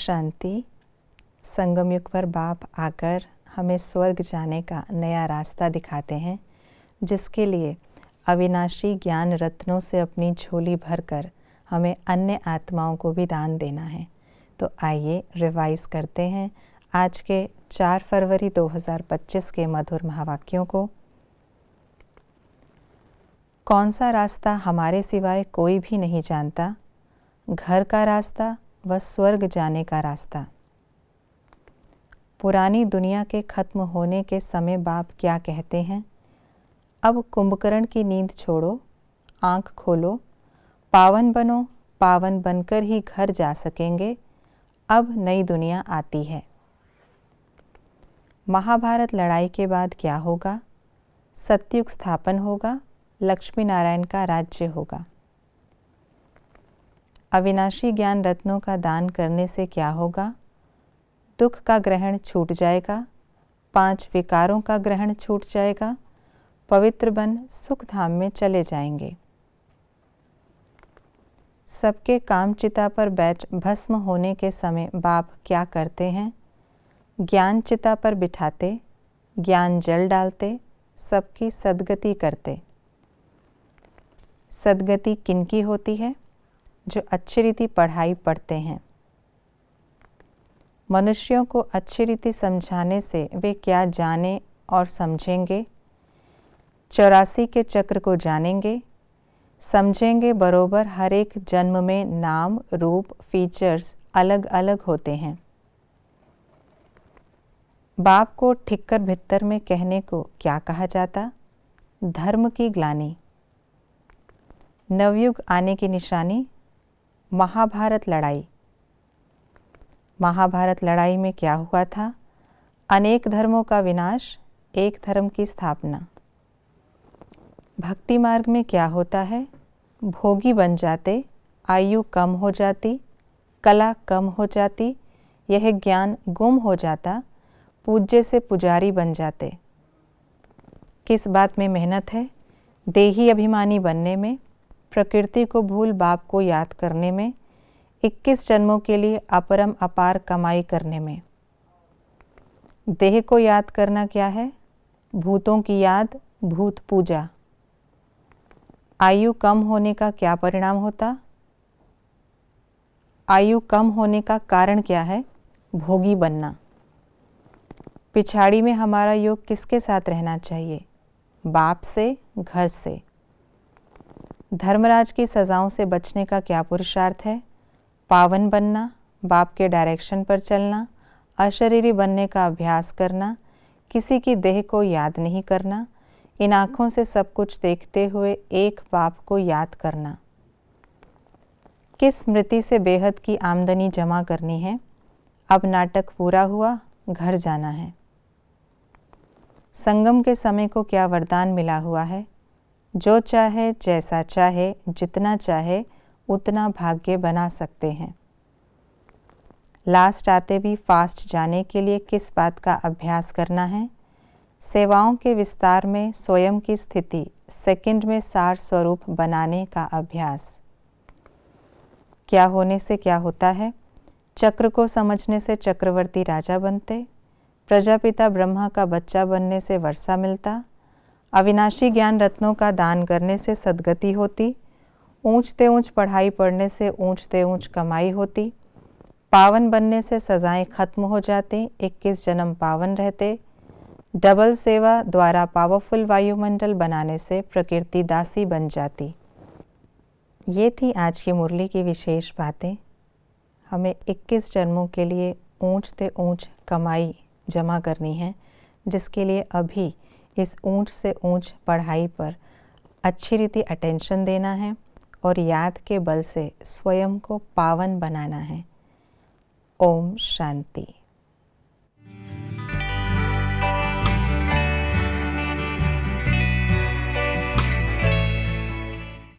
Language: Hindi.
शांति। संगम युग पर बाप आकर हमें स्वर्ग जाने का नया रास्ता दिखाते हैं, जिसके लिए अविनाशी ज्ञान रत्नों से अपनी झोली भरकर हमें अन्य आत्माओं को भी दान देना है। तो आइए रिवाइज करते हैं आज के 4 फरवरी 2025 के मधुर महावाक्यों को। कौन सा रास्ता हमारे सिवाय कोई भी नहीं जानता? घर का रास्ता व स्वर्ग जाने का रास्ता। पुरानी दुनिया के खत्म होने के समय बाप क्या कहते हैं? अब कुंभकर्ण की नींद छोड़ो, आंख खोलो, पावन बनो, पावन बनकर ही घर जा सकेंगे। अब नई दुनिया आती है। महाभारत लड़ाई के बाद क्या होगा? सतयुग स्थापन होगा, लक्ष्मी नारायण का राज्य होगा। अविनाशी ज्ञान रत्नों का दान करने से क्या होगा? दुख का ग्रहण छूट जाएगा, 5 विकारों का ग्रहण छूट जाएगा, पवित्र बन सुख धाम में चले जाएंगे। सबके काम चिता पर बैठ भस्म होने के समय बाप क्या करते हैं? ज्ञान चिता पर बिठाते, ज्ञान जल डालते, सबकी सद्गति करते। सद्गति किनकी होती है? जो अच्छी रीति पढ़ाई पढ़ते हैं। मनुष्यों को अच्छी रीति समझाने से वे क्या जाने और समझेंगे? 84 के चक्र को जानेंगे, समझेंगे बरोबर। हर एक जन्म में नाम, रूप, फीचर्स अलग अलग होते हैं। बाप को ठिक्कर भित्तर में कहने को क्या कहा जाता? धर्म की ग्लानि। नवयुग आने की निशानी महाभारत लड़ाई। महाभारत लड़ाई में क्या हुआ था? अनेक धर्मों का विनाश, एक धर्म की स्थापना। भक्ति मार्ग में क्या होता है? भोगी बन जाते, आयु कम हो जाती, कला कम हो जाती, यह ज्ञान गुम हो जाता, पूज्य से पुजारी बन जाते। किस बात में मेहनत है? देही अभिमानी बनने में, प्रकृति को भूल बाप को याद करने में, 21 जन्मों के लिए अपरम अपार कमाई करने में। देह को याद करना क्या है? भूतों की याद, भूत पूजा। आयु कम होने का क्या परिणाम होता? आयु कम होने का कारण क्या है? भोगी बनना। पिछाड़ी में हमारा योग किसके साथ रहना चाहिए? बाप से, घर से। धर्मराज की सजाओं से बचने का क्या पुरुषार्थ है? पावन बनना, बाप के डायरेक्शन पर चलना, अशरीरी बनने का अभ्यास करना, किसी की देह को याद नहीं करना, इन आँखों से सब कुछ देखते हुए एक बाप को याद करना। किस स्मृति से बेहद की आमदनी जमा करनी है? अब नाटक पूरा हुआ, घर जाना है। संगम के समय को क्या वरदान मिला हुआ है? जो चाहे, जैसा चाहे, जितना चाहे उतना भाग्य बना सकते हैं। लास्ट आते भी फास्ट जाने के लिए किस बात का अभ्यास करना है? सेवाओं के विस्तार में स्वयं की स्थिति सेकंड में सार स्वरूप बनाने का अभ्यास। क्या होने से क्या होता है? चक्र को समझने से चक्रवर्ती राजा बनते, प्रजापिता ब्रह्मा का बच्चा बनने से वर्षा मिलता, अविनाशी ज्ञान रत्नों का दान करने से सद्गति होती, ऊंचते ऊंच पढ़ाई पढ़ने से ऊंचते ऊंच कमाई होती, पावन बनने से सजाएं खत्म हो जाती, 21 जन्म पावन रहते, डबल सेवा द्वारा पावरफुल वायुमंडल बनाने से प्रकृति दासी बन जाती। ये थी आज की मुरली की विशेष बातें। हमें 21 जन्मों के लिए ऊंचते ऊंच कमाई जमा करनी है, जिसके लिए अभी इस ऊंच से ऊंच पढ़ाई पर अच्छी रीति अटेंशन देना है और याद के बल से स्वयं को पावन बनाना है। ओम शांति।